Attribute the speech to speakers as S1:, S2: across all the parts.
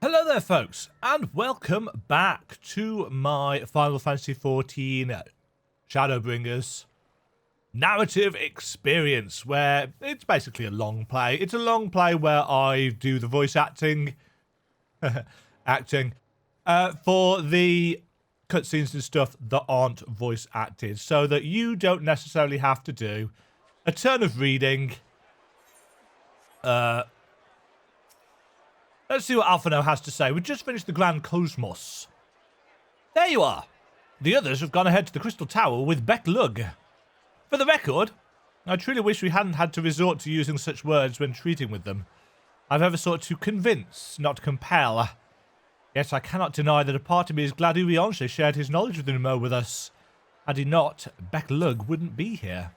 S1: Hello there folks, and welcome back to my Final Fantasy XIV Shadowbringers narrative experience, where it's basically a long play. It's a long play where I do the voice acting for the cutscenes and stuff that aren't voice acted, so that you don't necessarily have to do a turn of reading. Let's see what Alphino has to say. We just finished the Grand Cosmos. There you are. The others have gone ahead to the Crystal Tower with Beck Lug. For the record, I truly wish we hadn't had to resort to using such words when treating with them. I've ever sought to convince, not compel. Yet I cannot deny that a part of me is glad Urianger shared his knowledge of the Numo with us. Had he not, Beck Lug wouldn't be here.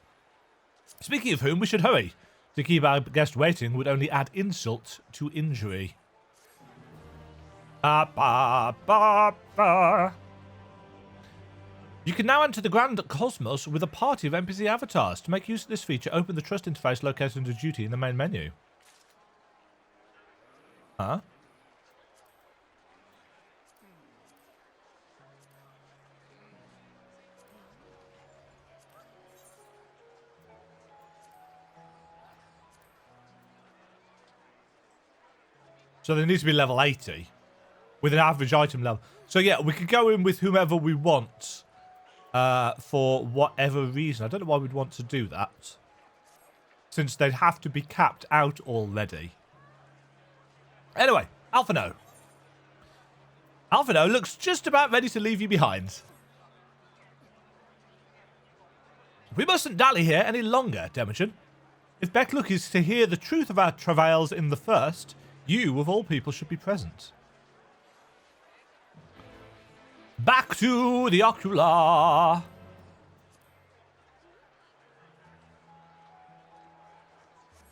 S1: Speaking of whom, we should hurry. To keep our guest waiting would only add insult to injury. You can now enter the Grand Cosmos with a party of NPC avatars. To make use of this feature, open the Trust interface located under Duty in the main menu. Huh? So they need to be level 80 with an average item level. So yeah, we could go in with whomever we want for whatever reason. I don't know why we'd want to do that, since they'd have to be capped out already. Anyway, Alphino. Alphino looks just about ready to leave you behind. We mustn't dally here any longer, Demajen. If Beck Lug is to hear the truth of our travails in the first, you, of all people, should be present. Back to the Ocular.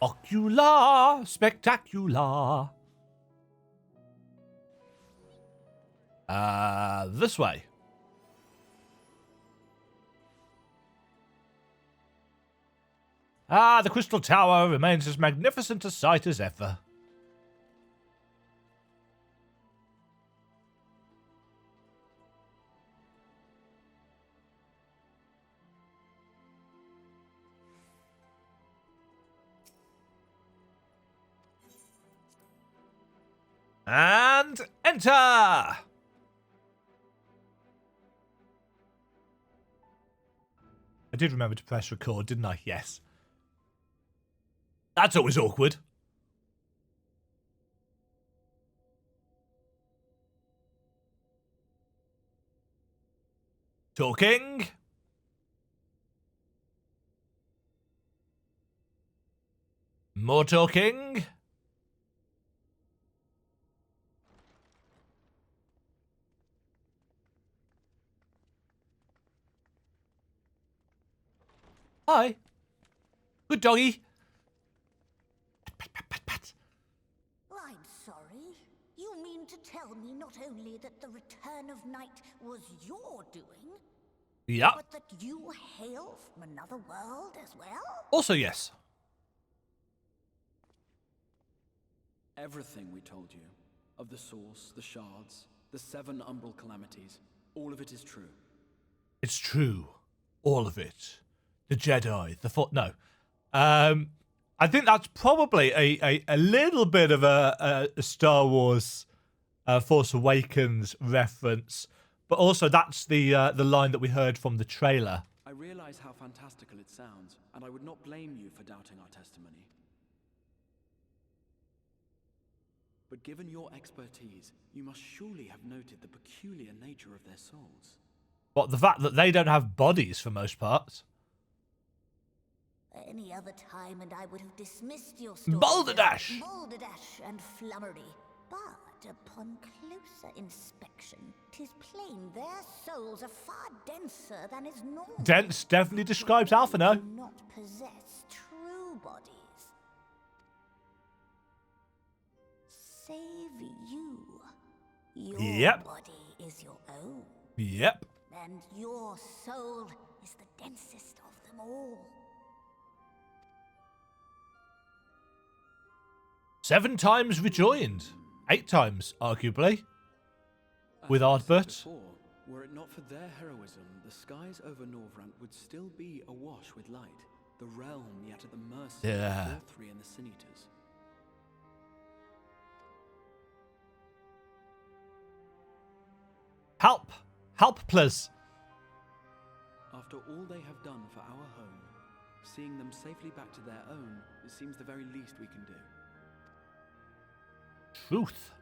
S1: Ocular, spectacular. This way. The Crystal Tower remains as magnificent a sight as ever. And enter! I did remember to press record, didn't I? Yes. That's always awkward. Talking. More talking. Hi. Good doggy. Pat, pat, pat, pat.
S2: I'm sorry. You mean to tell me not only that the return of night was your doing,
S1: Yeah.
S2: but that you hail from another world as well?
S1: Also, yes.
S3: Everything we told you, of the source, the shards, the 7 umbral calamities, all of it is true.
S1: It's true. All of it. The Jedi, no. I think that's probably a little bit of a Star Wars Force Awakens reference, but also that's the line that we heard from the trailer.
S3: I realize how fantastical it sounds, and I would not blame you for doubting our testimony. But given your expertise, you must surely have noted the peculiar nature of their souls.
S1: What, the fact that they don't have bodies for most parts?
S2: Any other time and I would have dismissed your story.
S1: Balderdash!
S2: Balderdash and flummery. But upon closer inspection, 'tis plain their souls are far denser than is normal.
S1: Dense definitely describes Alphino.
S2: They do not possess true bodies. Save you. Your
S1: Yep.
S2: body is your own.
S1: Yep.
S2: And your soul is the densest of them all.
S1: 7 times rejoined. 8 times, arguably. With
S3: As I said
S1: Ardbert.
S3: before, were it not for their heroism, the skies over Norvrant would still be awash with light. The realm yet at the mercy
S1: Yeah.
S3: of all 3 and the Sin Eaters.
S1: Help! Help, please!
S3: After all they have done for our home, seeing them safely back to their own, it seems the very least we can do.
S1: Truth.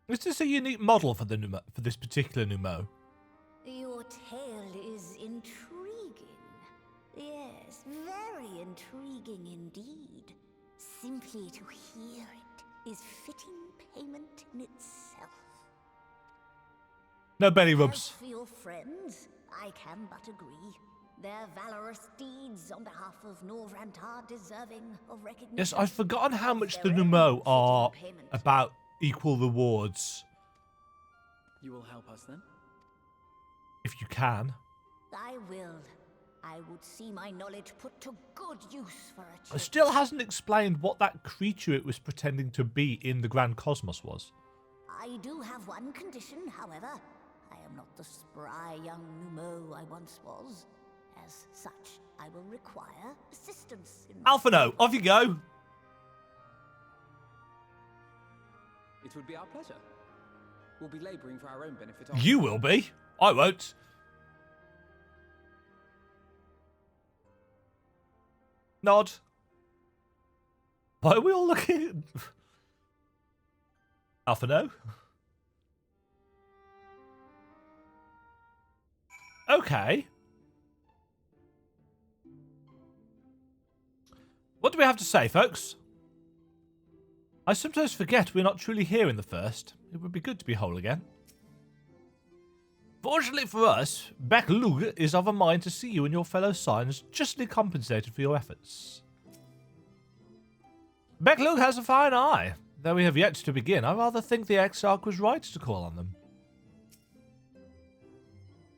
S1: Is this a unique model for this particular Numo?
S2: Your tale is intriguing. Yes, very intriguing indeed. Simply to hear it is fitting payment in itself.
S1: No belly
S2: As
S1: rubs.
S2: for your friends, I can but agree. Their valorous deeds on behalf of Norvrant are deserving of recognition.
S1: Yes, I've forgotten how much the
S2: Their own
S1: Numo
S2: fitting
S1: are
S2: payment.
S1: about equal rewards,
S3: You will help us then?
S1: if you can.
S2: I will. I would see my knowledge put to good use for a
S1: It
S2: change.
S1: still hasn't explained what that creature it was pretending to be in the Grand Cosmos was.
S2: I do have one condition, however. I am not the spry young Numo I once was. As such, I will require assistance in my
S1: Alphino, off you go!
S4: It would be our pleasure. We'll be labouring for our own benefit.
S1: You will be. I won't. Nod. Why are we all looking at... Alphino? Okay. What do we have to say, folks? I sometimes forget we're not truly here in the first. It would be good to be whole again. Fortunately for us, Beck-Lug is of a mind to see you and your fellow Scions justly compensated for your efforts. Beck-Lug has a fine eye. Though we have yet to begin, I rather think the Exarch was right to call on them.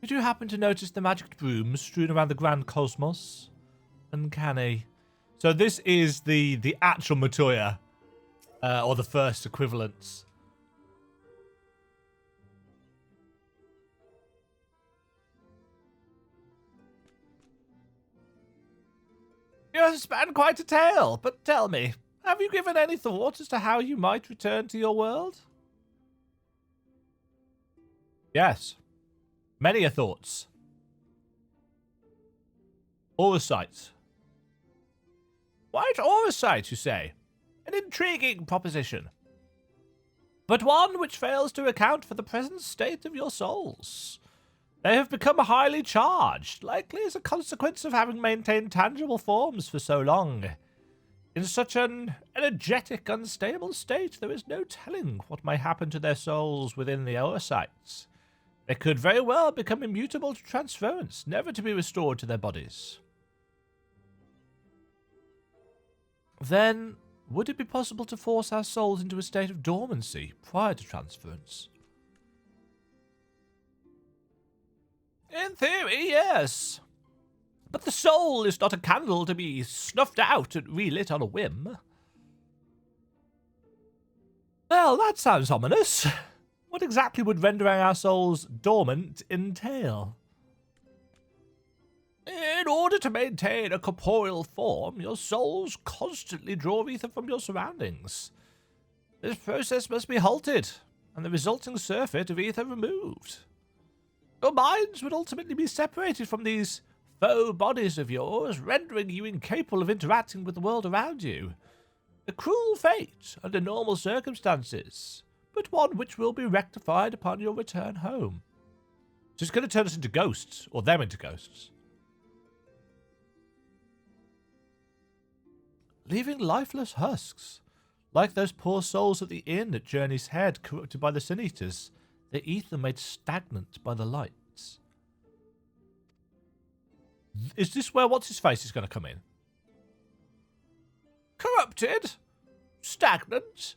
S1: Did you happen to notice the magic brooms strewn around the Grand Cosmos? Uncanny. So this is the actual Matoya, or the first equivalents. You have spanned quite a tale, but tell me, have you given any thought as to how you might return to your world? Yes. Many a thoughts. Oversight. White oversight, you say? An intriguing proposition. But one which fails to account for the present state of your souls. They have become highly charged, likely as a consequence of having maintained tangible forms for so long. In such an energetic, unstable state, there is no telling what may happen to their souls within the oversights. They could very well become immutable to transference, never to be restored to their bodies. Then, would it be possible to force our souls into a state of dormancy prior to transference? In theory, yes. But the soul is not a candle to be snuffed out and relit on a whim. Well, that sounds ominous. What exactly would rendering our souls dormant entail? In order to maintain a corporeal form, your souls constantly draw ether from your surroundings. This process must be halted, and the resulting surfeit of ether removed. Your minds would ultimately be separated from these faux bodies of yours, rendering you incapable of interacting with the world around you. A cruel fate under normal circumstances, but one which will be rectified upon your return home. So it's going to turn us into ghosts, or them into ghosts. Leaving lifeless husks, like those poor souls at the inn at Journey's Head, corrupted by the Sin Eaters, their ether made stagnant by the lights. Is this where What's-His-Face is going to come in? Corrupted? Stagnant?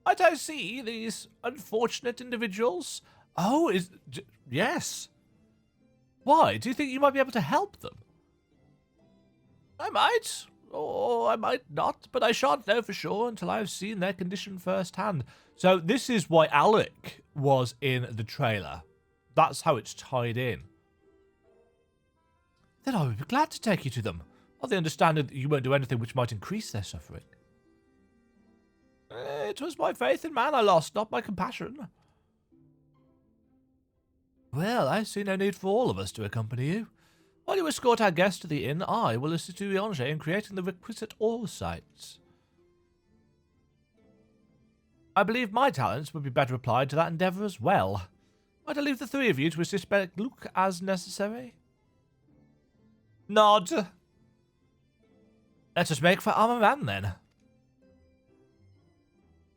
S1: Might I see these unfortunate individuals Oh, yes. Why? Do you think you might be able to help them? I might, or I might not, but I shan't know for sure until I have seen their condition firsthand. So this is why Alec was in the trailer. That's how it's tied in. Then I would be glad to take you to them, on the understanding that you won't do anything which might increase their suffering. It was my faith in man I lost, not my compassion. Well, I see no need for all of us to accompany you. While you escort our guests to the inn, I will assist Demajen in creating the requisite oversight. I believe my talents would be better applied to that endeavour as well. Might I leave the three of you to assist Luke as necessary? Nod. Let us make for Armor Man, then.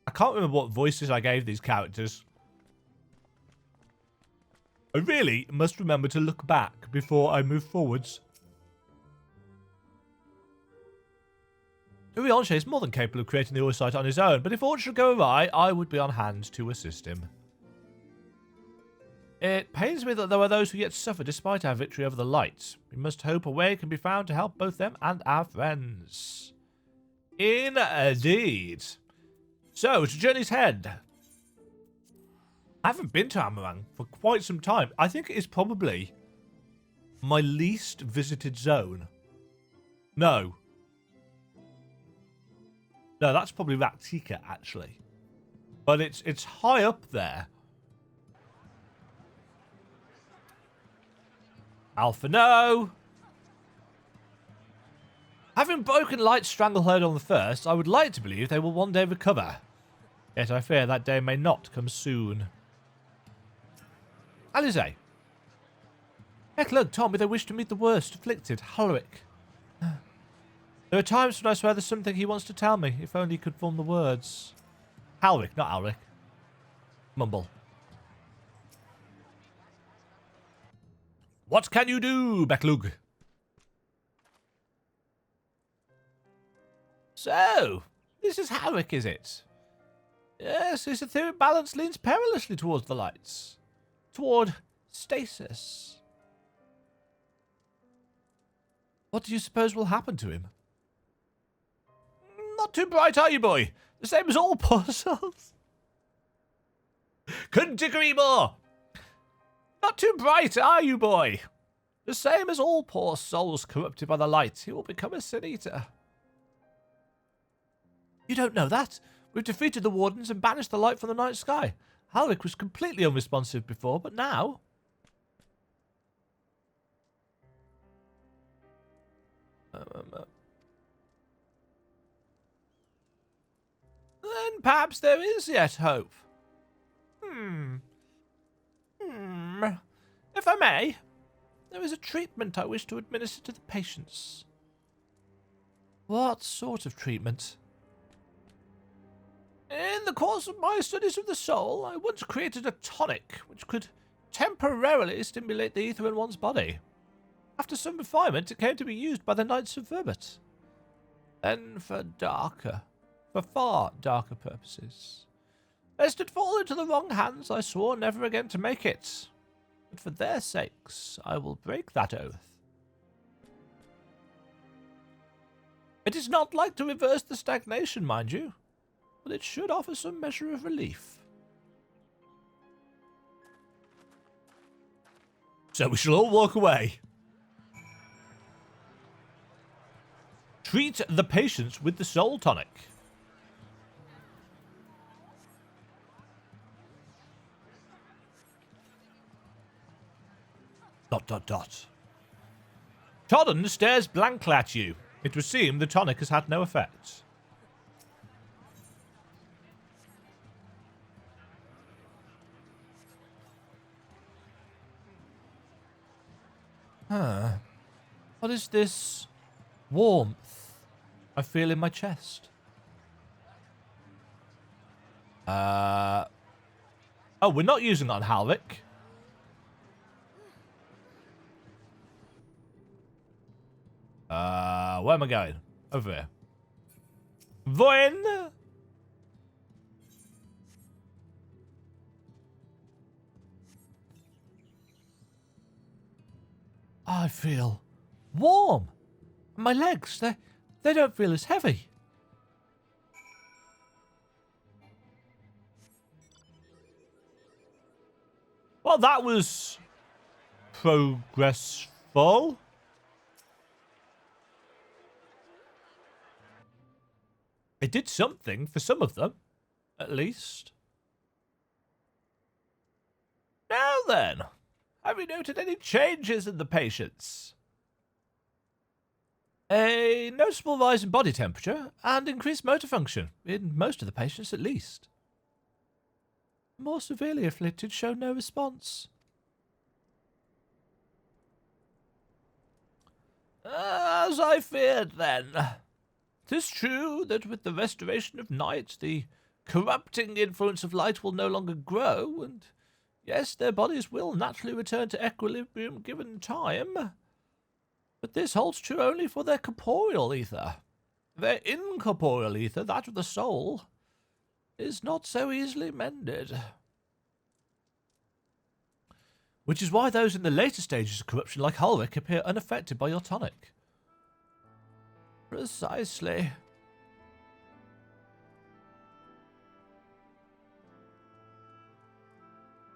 S1: I can't remember what voices I gave these characters. I really must remember to look back before I move forwards. Demajen is more than capable of creating the oversight on his own, but if aught should go awry, I would be on hand to assist him. It pains me that there are those who yet suffer despite our victory over the light. We must hope a way can be found to help both them and our friends. Indeed. So, to Journey's Head. I haven't been to Amarang for quite some time. I think it is probably my least visited zone. No. No, that's probably Rak'Tika, actually. But it's high up there. Alpha, no. Having broken Light's stranglehold on the first, I would like to believe they will one day recover. Yet I fear that day may not come soon. Alize. Eklund told me they wish to meet the worst afflicted, Halric. There are times when I swear there's something he wants to tell me, if only he could form the words. Halric, not Alric. Mumble. What can you do, Beklug? So, this is Halric, is it? Yes, his etheric balance leans perilously towards the lights. Toward stasis. What do you suppose will happen to him? Not too bright, are you, boy? The same as all poor souls. Couldn't agree more. Not too bright, are you, boy? The same as all poor souls corrupted by the light. He will become a sin eater. You don't know that. We've defeated the wardens and banished the light from the night sky. Halric was completely unresponsive before, but now... Then perhaps there is yet hope. If I may, there is a treatment I wish to administer to the patients. What sort of treatment? In the course of my studies of the soul, I once created a tonic which could temporarily stimulate the ether in one's body. After some refinement, it came to be used by the Knights of Verbet. Then for far darker purposes. Lest it fall into the wrong hands, I swore never again to make it. But for their sakes, I will break that oath. It is not like to reverse the stagnation, mind you, but it should offer some measure of relief. So we shall all walk away. Treat the patients with the soul tonic. ... Todden stares blankly at you. It would seem the tonic has had no effect. What is this warmth I feel in my chest? Oh, we're not using it on Halric. Where am I going? Over here. Voin! I feel warm. My legs, they don't feel as heavy. Well, that was progressful. It did something for some of them, at least. Now then, have you noted any changes in the patients? A noticeable rise in body temperature and increased motor function, in most of the patients at least. More severely afflicted show no response. As I feared then. 'Tis true that with the restoration of night, the corrupting influence of light will no longer grow, and yes, their bodies will naturally return to equilibrium given time. But this holds true only for their corporeal ether. Their incorporeal ether, that of the soul, is not so easily mended. Which is why those in the later stages of corruption, like Ulrich, appear unaffected by your tonic. Precisely.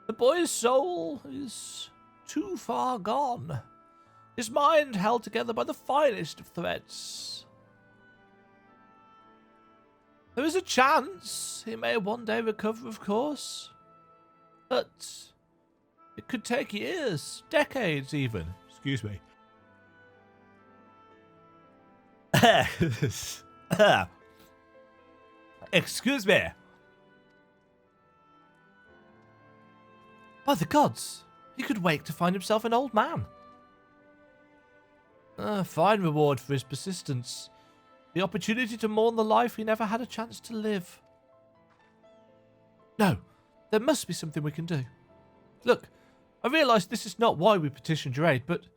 S1: The boy's soul is too far gone. His mind held together by the finest of threads. There is a chance he may one day recover, of course. But it could take years, decades even. Excuse me. Excuse me. By the gods, he could wake to find himself an old man. A fine reward for his persistence. The opportunity to mourn the life he never had a chance to live. No, there must be something we can do. Look, I realise this is not why we petitioned your aid, but do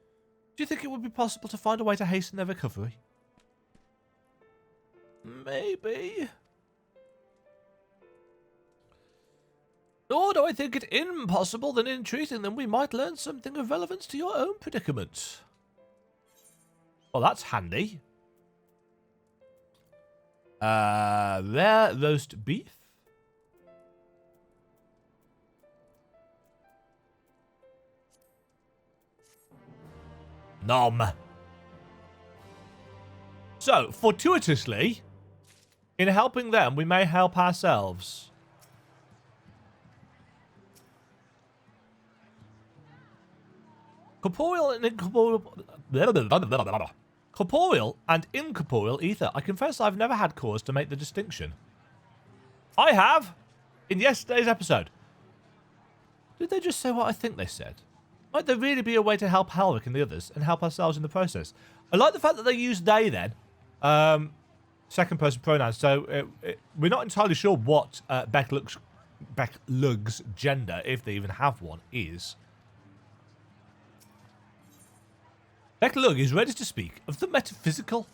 S1: you think it would be possible to find a way to hasten their recovery? Maybe. Nor do I think it impossible that in treating them we might learn something of relevance to your own predicament. Well, that's handy. Rare roast beef. Nom. So, fortuitously, in helping them, we may help ourselves. Corporeal and incorporeal ether. I confess I've never had cause to make the distinction. I have, in yesterday's episode. Did they just say what I think they said? Might there really be a way to help Halric and the others, and help ourselves in the process? I like the fact that they use they then. Second person pronouns, so we're not entirely sure what Becklug's gender, if they even have one, is. Becklug is ready to speak of the metaphysical.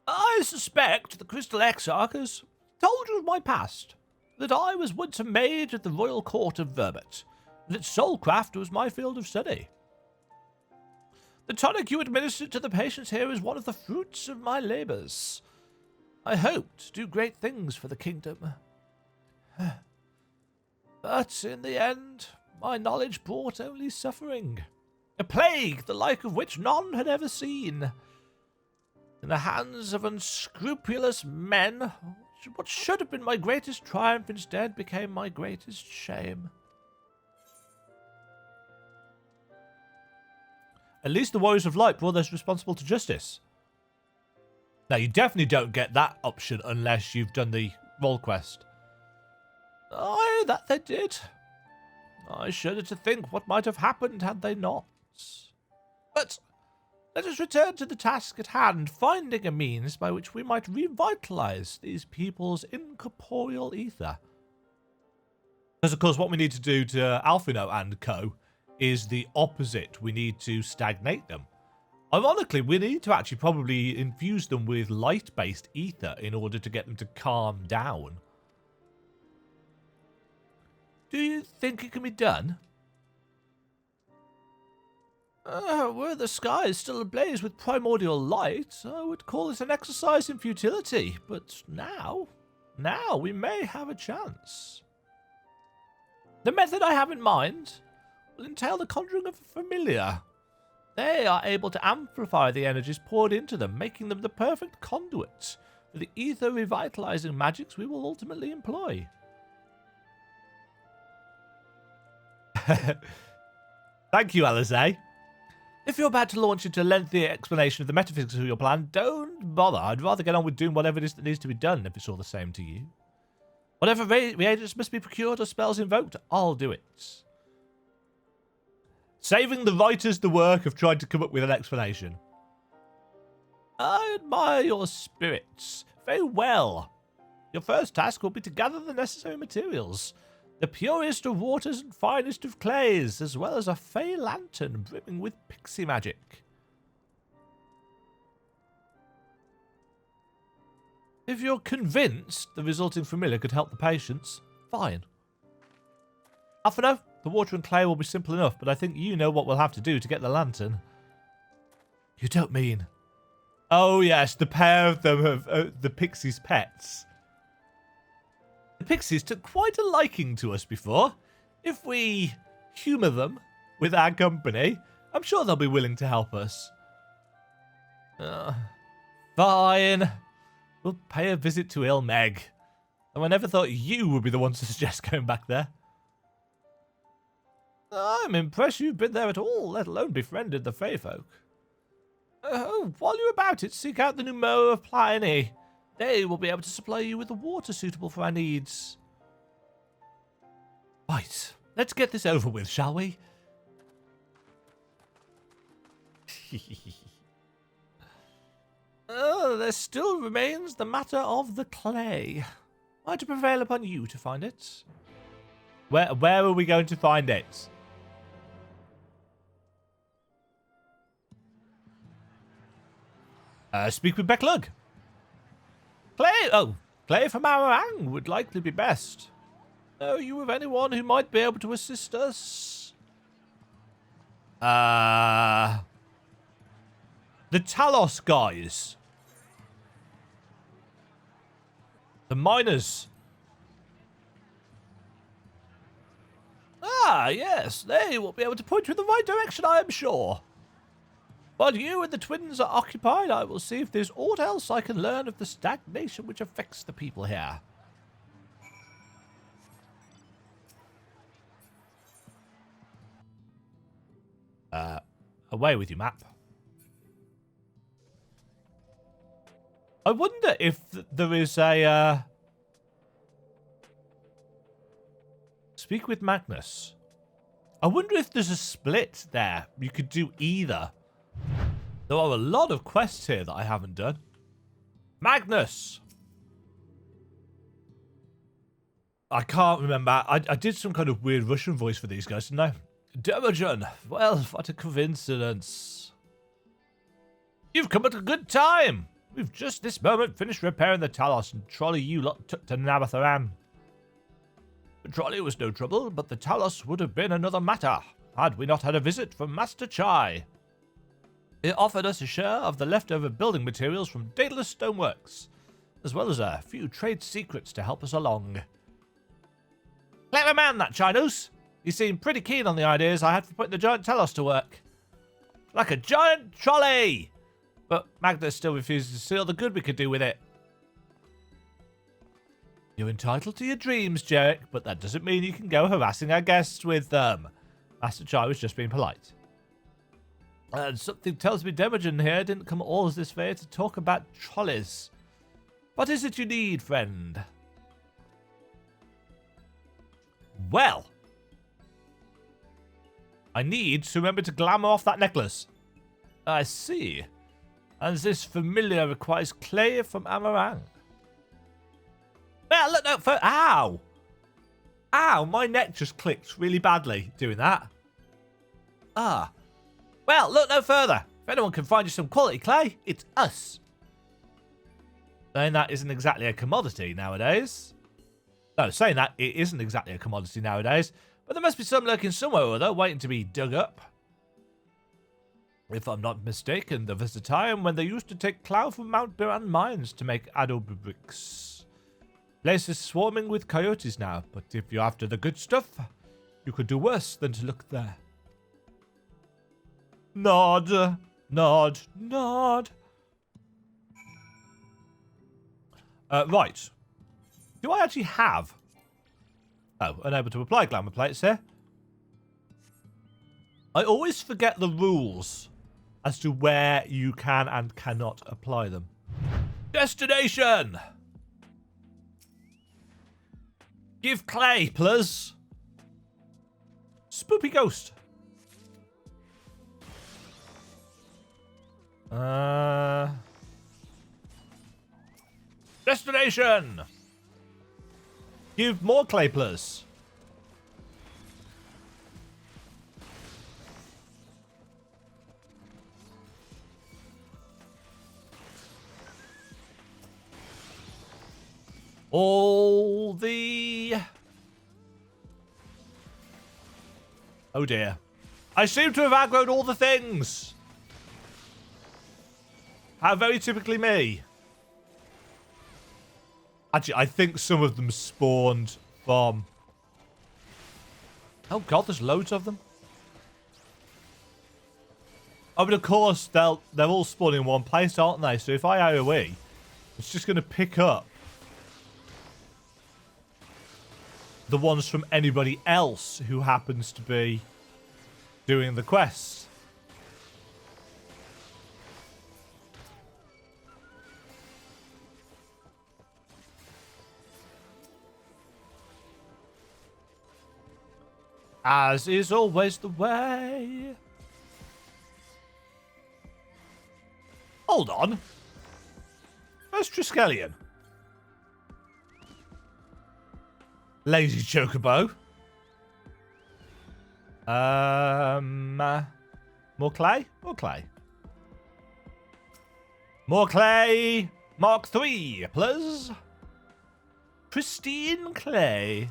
S1: I suspect the Crystal Exarch has told you of my past, that I was once a mage at the royal court of Verbet, and that soulcraft was my field of study. The tonic you administered to the patients here is one of the fruits of my labours. I hoped to do great things for the kingdom. But in the end, my knowledge brought only suffering. A plague the like of which none had ever seen. In the hands of unscrupulous men, what should have been my greatest triumph instead became my greatest shame. At least the Warriors of Light brought those responsible to justice. Now, you definitely don't get that option unless you've done the role quest. Aye, that they did. I shudder to think what might have happened had they not. But let us return to the task at hand, finding a means by which we might revitalise these people's incorporeal ether. Because, of course, what we need to do to Alphino and co. is the opposite. We need to stagnate them. Ironically, we need to actually probably infuse them with light-based ether in order to get them to calm down. Do you think it can be done? Were the sky is still ablaze with primordial light, I would call it an exercise in futility. But now we may have a chance. The method I have in mind will entail the conjuring of a familiar. They are able to amplify the energies poured into them, making them the perfect conduit for the ether revitalizing magics we will ultimately employ. Thank you, Alice. If you're about to launch into a lengthy explanation of the metaphysics of your plan, don't bother. I'd rather get on with doing whatever it is that needs to be done, if it's all the same to you. Whatever reagents must be procured or spells invoked, I'll do it. Saving the writers the work of trying to come up with an explanation. I admire your spirits. Very well. Your first task will be to gather the necessary materials. The purest of waters and finest of clays, as well as a fey lantern brimming with pixie magic. If you're convinced the resulting familiar could help the patients, fine. Alphino, the water and clay will be simple enough, but I think you know what we'll have to do to get the lantern. You don't mean... Oh yes, the pair of them have the pixies' pets. The pixies took quite a liking to us before. If we humour them with our company, I'm sure they'll be willing to help us. Fine. We'll pay a visit to Ilmeg. Though I never thought you would be the one to suggest going back there. I'm impressed you've been there at all, let alone befriended the Fey folk. While you're about it, seek out the Numo of Pliny. They will be able to supply you with the water suitable for our needs. Right, let's get this over with, shall we? There still remains the matter of the clay. I to prevail upon you to find it. Where are we going to find it? Speak with Becklug. Clay from Amarang would likely be best. Know you of anyone who might be able to assist us? The Talos guys. The miners. Yes, they will be able to point you in the right direction, I am sure. While you and the twins are occupied, I will see if there's aught else I can learn of the stagnation which affects the people here. Away with you, map. I wonder if there is a... Speak with Magnus. I wonder if there's a split there. You could do either. There are a lot of quests here that I haven't done. Magnus! I can't remember. I did some kind of weird Russian voice for these guys, didn't I? Demajen! Well, what a coincidence. You've come at a good time! We've just this moment finished repairing the Talos and trolley you lot took to Nabatharan. The trolley was no trouble, but the Talos would have been another matter, had we not had a visit from Master Chai. It offered us a share of the leftover building materials from Daedalus Stoneworks, as well as a few trade secrets to help us along. Clever man, that Chinos. He seemed pretty keen on the ideas I had for putting the giant Talos to work. Like a giant trolley! But Magnus still refuses to see all the good we could do with it. You're entitled to your dreams, Jarek, but that doesn't mean you can go harassing our guests with them. Master Chai was just being polite. And something tells me Demajen here didn't come all this way to talk about trolleys. What is it you need, friend? Well, I need to remember to glamour off that necklace. I see. And this familiar requires clay from Amarang. Well, look no further. Ow! Ow, my neck just clicked really badly doing that. Well, look no further. If anyone can find you some quality clay, it's us. Saying that isn't exactly a commodity nowadays. No, saying that, it isn't exactly a commodity nowadays. But there must be some lurking somewhere or other, waiting to be dug up. If I'm not mistaken, there was a time when they used to take cloud from Mount Biran mines to make adobe bricks. Place is swarming with coyotes now, but if you're after the good stuff, you could do worse than to look there. Nod, nod, nod. Right. Do I actually have... Oh, unable to apply glamour plates here. I always forget the rules as to where you can and cannot apply them. Destination! Give clay, please. Spoopy ghost. Destination! Give more clay, please. All the... Oh dear. I seem to have aggroed all the things. How very typically me. Actually, I think some of them spawned from... Oh god, there's loads of them. Oh, but of course, they're all spawning in one place, aren't they? So if I AoE, it's just going to pick up the ones from anybody else who happens to be doing the quest. As is always the way. Hold on. Where's Triskelion? Lazy chocobo. More clay? More clay. More clay. Mark 3, please. Pristine clay.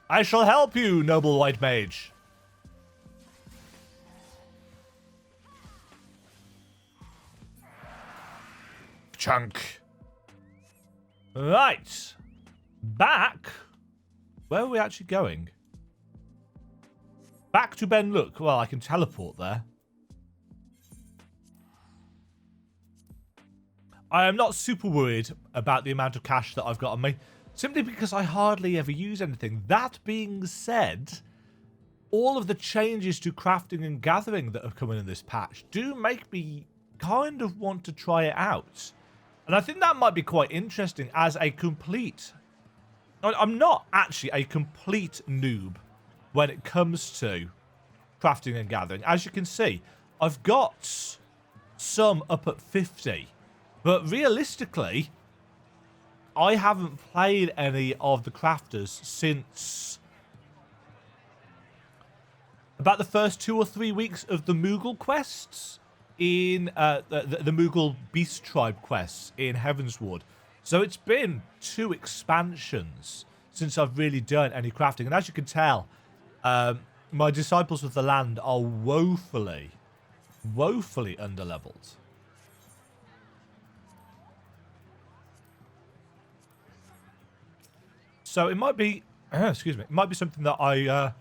S1: I shall help you, noble white mage. Chunk. Right. Back. Where are we actually going? Back to Ben Look. Well, I can teleport there. I am not super worried about the amount of cash that I've got on me, simply because I hardly ever use anything. That being said, all of the changes to crafting and gathering that have come in this patch do make me kind of want to try it out. And I think that might be quite interesting as a complete... I'm not actually a complete noob when it comes to crafting and gathering. As you can see, I've got some up at 50. But realistically, I haven't played any of the crafters since about the first 2 or 3 weeks of the Moogle quests in the Moogle Beast Tribe quests in Heavensward. So it's been 2 expansions since I've really done any crafting. And as you can tell, my Disciples of the Land are woefully underleveled. So it might be, excuse me, it might be something that I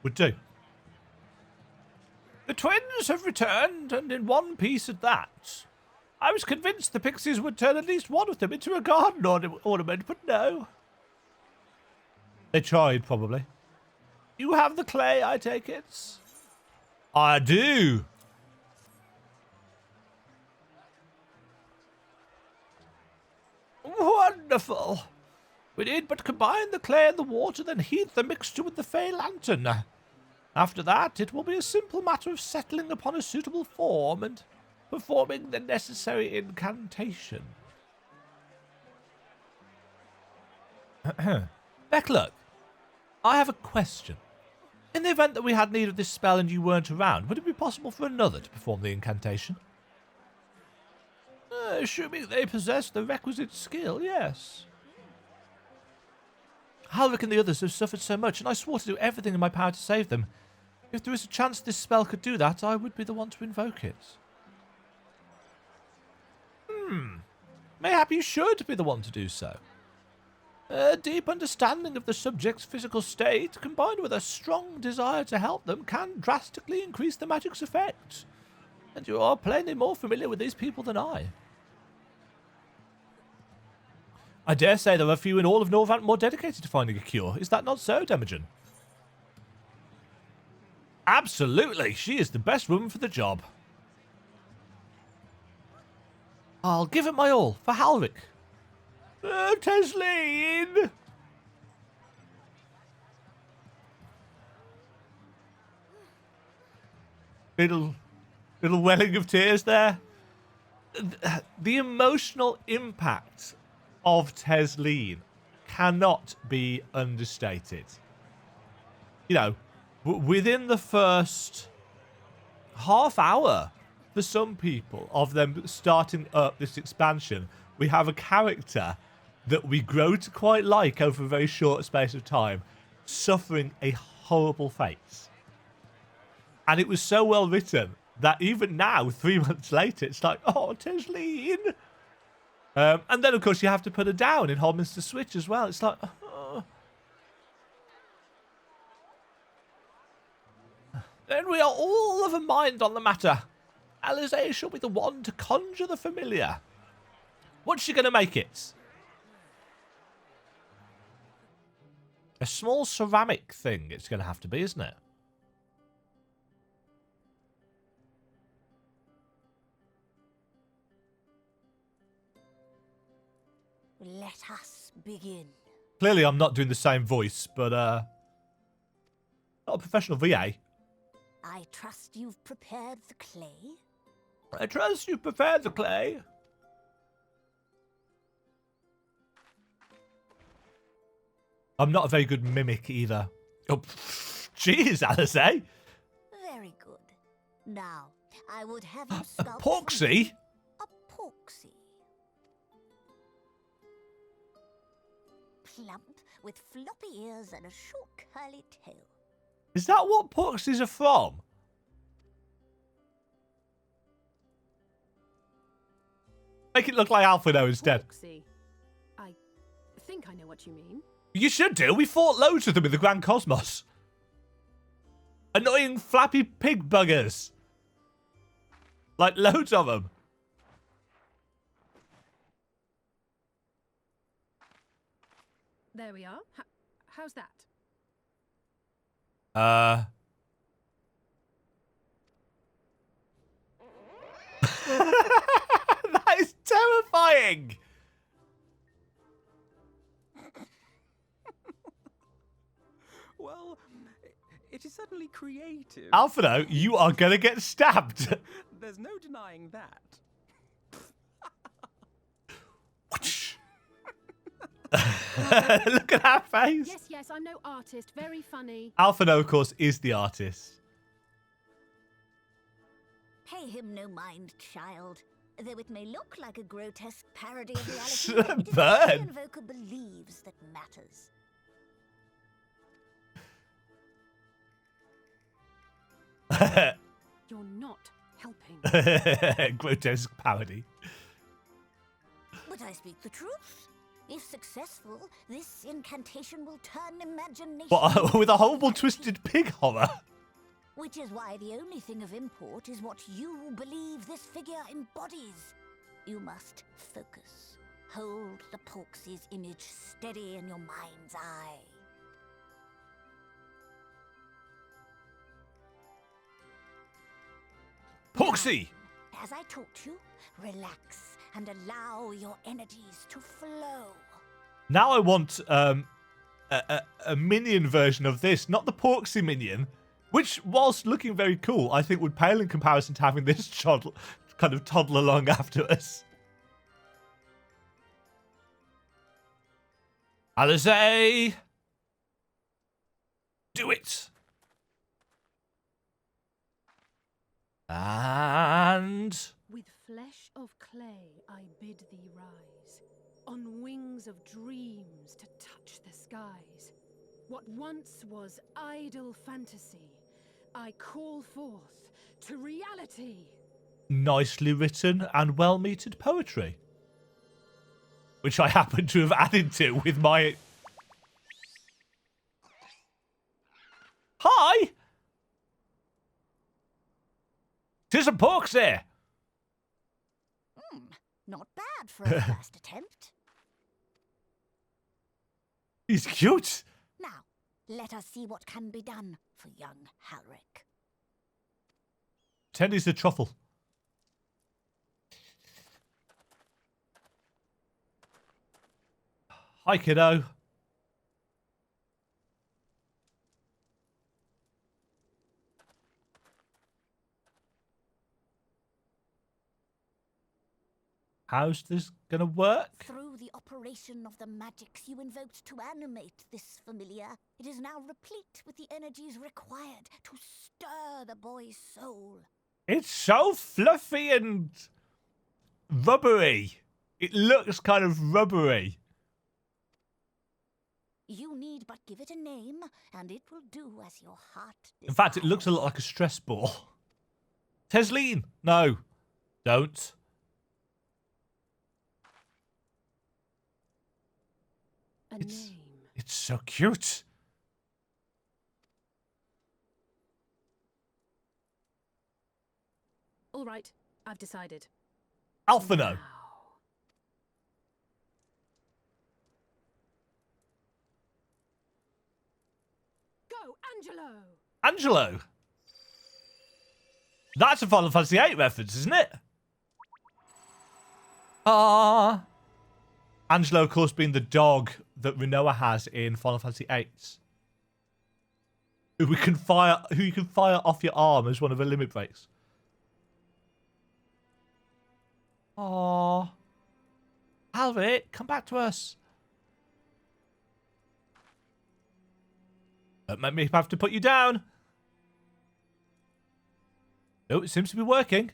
S1: would do. The twins have returned, and in one piece at that. I was convinced the pixies would turn at least one of them into a garden ornament, but no. They tried, probably. You have the clay, I take it? I do. Wonderful. We need but combine the clay and the water, then heat the mixture with the Fey Lantern. After that, it will be a simple matter of settling upon a suitable form and performing the necessary incantation. Becklock, I have a question. In the event that we had need of this spell and you weren't around, would it be possible for another to perform the incantation? Assuming they possess the requisite skill, yes. Halric and the others have suffered so much, and I swore to do everything in my power to save them. If there is a chance this spell could do that, I would be the one to invoke it. Mayhap you should be the one to do so. A deep understanding of the subject's physical state, combined with a strong desire to help them, can drastically increase the magic's effect. And you are plainly more familiar with these people than I. I dare say there are few in all of Norvant more dedicated to finding a cure. Is that not so, Demajen? Absolutely, she is the best woman for the job. I'll give it my all for Halric. Tesleen! Little welling of tears there. The emotional impact of Tesleen cannot be understated. You know, within the first half hour, for some people, of them starting up this expansion, we have a character that we grow to quite like over a very short space of time, suffering a horrible fate. And it was so well written that even now, 3 months later, it's like, oh, Tesleen. And then, of course, you have to put her down in Holminster Switch as well. It's like, oh. Then we are all of a mind on the matter. Alisaie shall be the one to conjure the familiar. What's she going to make it? A small ceramic thing it's going to have to be, isn't it?
S2: Let us begin.
S1: Clearly, I'm not doing the same voice, but not a professional VA.
S2: I trust you've prepared the clay.
S1: I trust you've prepared the clay. I'm not a very good mimic either. Oh, jeez, Alisaie.
S2: Very good. Now, I would have you sculpt
S1: Porksy?
S2: a porksy. Plump, with floppy ears and a short curly tail.
S1: Is that what Porksies are from? Make it look like Alfredo instead.
S5: Porksy. I think I know what you mean.
S1: You should do. We fought loads of them in the Grand Cosmos. Annoying flappy pig buggers. Like loads of them.
S5: There we are. How's that?
S1: That is terrifying.
S3: Well, it is certainly creative.
S1: Alfredo, you are going to get stabbed.
S3: There's no denying that.
S1: Look at that face.
S5: Yes, I'm no artist. Very funny.
S1: Alfredo, of course, is the artist.
S2: Pay him no mind, child. Though it may look like a grotesque parody of reality, it is what the invoker believes that matters.
S5: You're not helping.
S1: Grotesque parody.
S2: But I speak the truth. If successful, this incantation will turn imagination.
S1: What, with a horrible twisted pig horror?
S2: Which is why the only thing of import is what you believe this figure embodies. You must focus. Hold the Porksy's image steady in your mind's eye.
S1: Porksy!
S2: As I taught you, relax and allow your energies to flow.
S1: Now I want a minion version of this, not the Porksy minion, which, whilst looking very cool, I think would pale in comparison to having this kind of toddle along after us. Alisaie! do it. And...
S5: With flesh of clay I bid thee rise, on wings of dreams to touch the skies. What once was idle fantasy, I call forth to reality.
S1: Nicely written and well-metered poetry. Which I happen to have added to with my... Hi! 'Tis a Porksy!
S2: Not bad for a first attempt.
S1: He's cute.
S2: Now, let us see what can be done for young Halric.
S1: Tendy's the truffle. Hi, kiddo. How's this gonna work?
S2: Through the operation of the magics you invoked to animate this familiar, it is now replete with the energies required to stir the boy's soul.
S1: It's so fluffy and rubbery. It looks kind of rubbery.
S2: You need but give it a name, and it will do as your heart desires.
S1: In fact, it looks a lot like a stress ball. Tesleen! No. Don't.
S5: A name.
S1: It's so cute.
S5: All right, I've decided.
S1: Alphino.
S5: Now. Go, Angelo!
S1: Angelo. That's a Final Fantasy VIII reference, isn't it? Ah. Angelo, of course, being the dog that Rinoa has in Final Fantasy VIII. Who you can fire off your arm as one of her limit breaks. Aww. Halric, come back to us. Don't make me have to put you down. Oh, it seems to be working.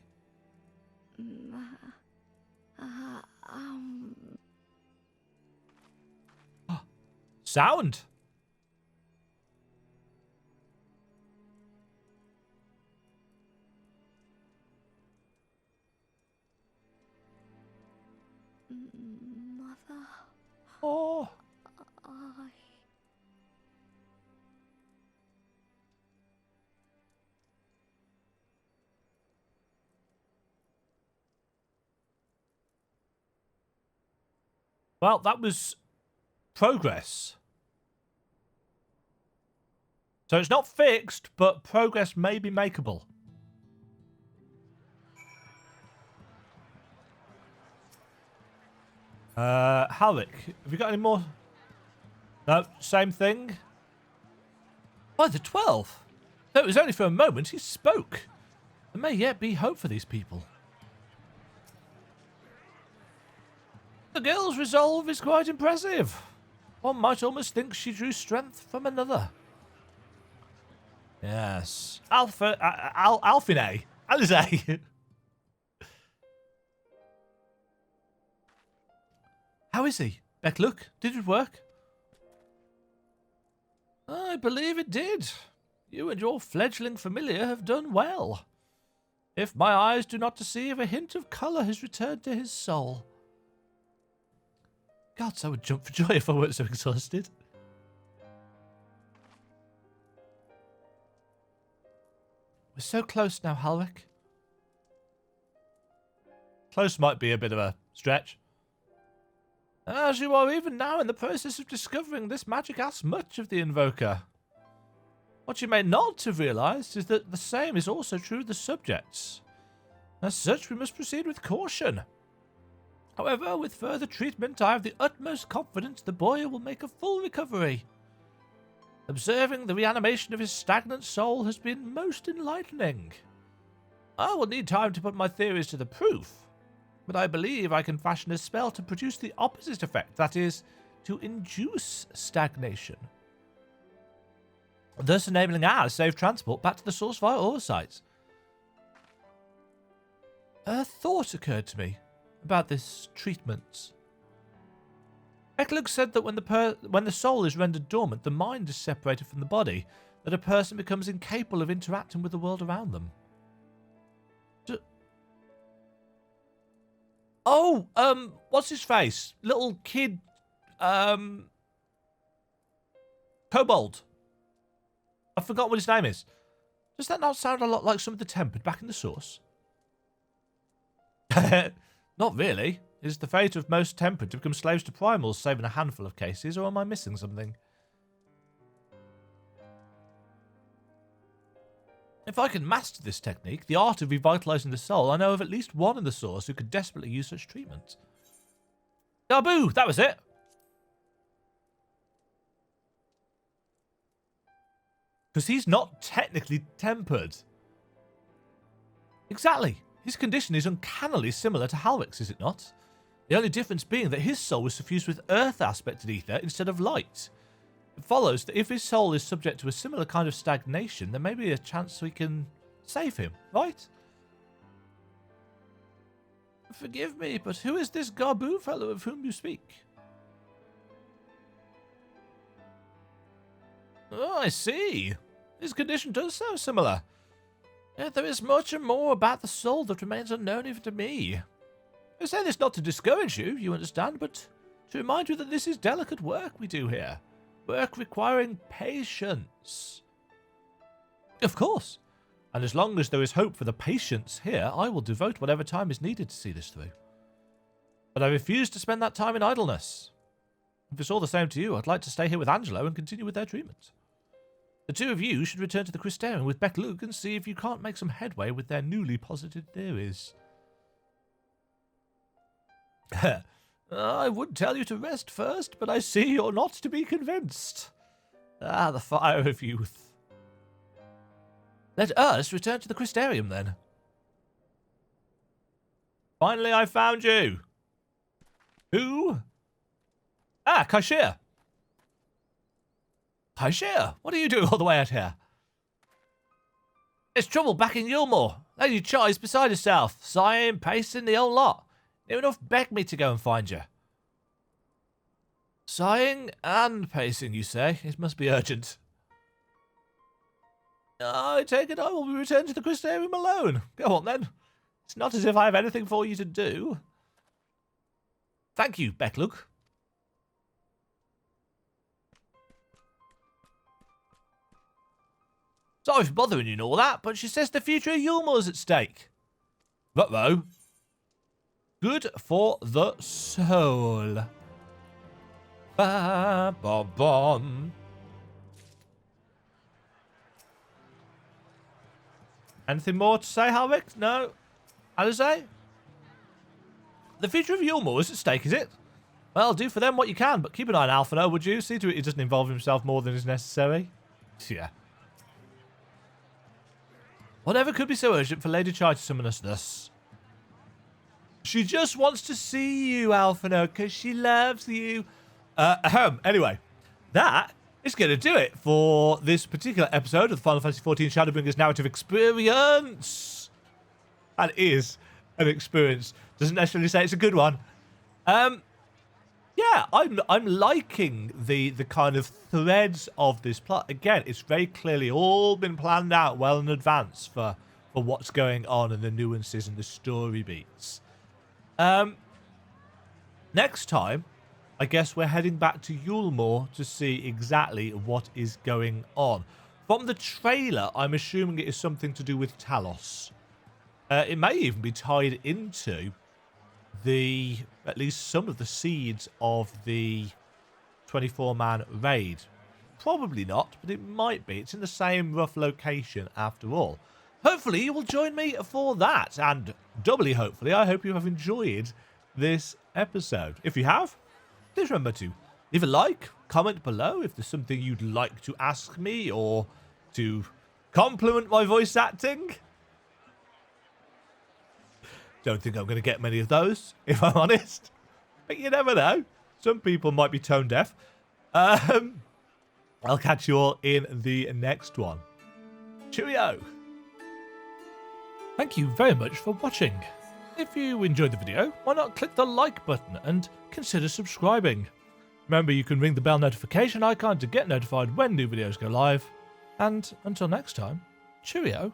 S1: Sound.
S2: Mother,
S1: Oh. Well, that was progress. So it's not fixed, but progress may be makeable. Halric, have you got any more? No, same thing. By the 12th. Though it was only for a moment, he spoke. There may yet be hope for these people. The girl's resolve is quite impressive. One might almost think she drew strength from another. Yes. Alphine. Alize. How is he? Beck, look. Did it work? I believe it did. You and your fledgling familiar have done well. If my eyes do not deceive, a hint of colour has returned to his soul. God, I would jump for joy if I weren't so exhausted. We're so close now, Halric. Close might be a bit of a stretch. As you are even now in the process of discovering, this magic asks much of the invoker. What you may not have realised is that the same is also true of the subjects. As such, we must proceed with caution. However, with further treatment, I have the utmost confidence the boy will make a full recovery. Observing the reanimation of his stagnant soul has been most enlightening. I will need time to put my theories to the proof, but I believe I can fashion a spell to produce the opposite effect, that is, to induce stagnation. thus enabling our safe transport back to the source via oversight. A thought occurred to me about this treatment. Eklund said that when the soul is rendered dormant, the mind is separated from the body, that a person becomes incapable of interacting with the world around them. What's his face? Little kid, Kobold. I forgot what his name is. Does that not sound a lot like some of the Tempered back in the source? Not really. Is the fate of most Tempered to become slaves to primals, save in a handful of cases, or am I missing something? If I can master this technique, the art of revitalizing the soul, I know of at least one in the source who could desperately use such treatment. Gaboo! That was it! Because he's not technically tempered. Exactly. His condition is uncannily similar to Halrick's, is it not? The only difference being that his soul was suffused with earth-aspected ether instead of light. It follows that if his soul is subject to a similar kind of stagnation, there may be a chance we can save him, right? Forgive me, but who is this Gaboo fellow of whom you speak? Oh, I see. His condition does sound similar. Yet there is much more about the soul that remains unknown even to me. I say this not to discourage you, you understand, but to remind you that this is delicate work we do here. Work requiring patience. Of course. And as long as there is hope for the patients here, I will devote whatever time is needed to see this through. But I refuse to spend that time in idleness. If it's all the same to you, I'd like to stay here with Angelo and continue with their treatment. The two of you should return to the Crystarium with Beck-Luke and see if you can't make some headway with their newly posited theories. I would tell you to rest first, but I see you're not to be convinced. Ah, the fire of youth. Let us return to the Crystarium, then. Finally, I found you. Who? Ah, Kaishir. Kaishir, what are you doing all the way out here? There's trouble back in Yulmore. Lady Chai's beside herself, sighing, pacing, the whole lot. Near enough begged me to go and find you. Sighing and pacing, you say? It must be urgent. I take it I will be returned to the Crystarium alone. Go on, then. It's not as if I have anything for you to do. Thank you, Beck-Luke. Sorry for bothering you and all that, but she says the future of Yulmore's at stake. Ruh-roh. Good for the soul. Ba-ba-bum. Anything more to say, Halrick? No? Alize? The future of Yulmore is at stake, is it? Well, do for them what you can, but keep an eye on Alphino, would you? See to it he doesn't involve himself more than is necessary. Yeah. Whatever could be so urgent for Lady Chai to summon us thus? She just wants to see you, Alphino, because she loves you. Anyway, that is going to do it for this particular episode of the Final Fantasy XIV Shadowbringers narrative experience. That is an experience. Doesn't necessarily say it's a good one. Yeah, I'm liking the kind of threads of this plot. Again, it's very clearly all been planned out well in advance for what's going on and the nuances and the story beats. Next time, I guess we're heading back to Yulmore to see exactly what is going on. From the trailer, I'm assuming it is something to do with Talos. It may even be tied into at least some of the seeds of the 24-man raid. Probably not, but it might be. It's in the same rough location after all. Hopefully you will join me for that, and doubly hopefully I hope you have enjoyed this episode. If you have, please remember to leave a like, comment below if there's something you'd like to ask me or to compliment my voice acting. Don't think I'm going to get many of those, if I'm honest. But you never know. Some people might be tone deaf. I'll catch you all in the next one. Cheerio! Thank you very much for watching. If you enjoyed the video, why not click the like button and consider subscribing. Remember, you can ring the bell notification icon to get notified when new videos go live. And until next time, cheerio.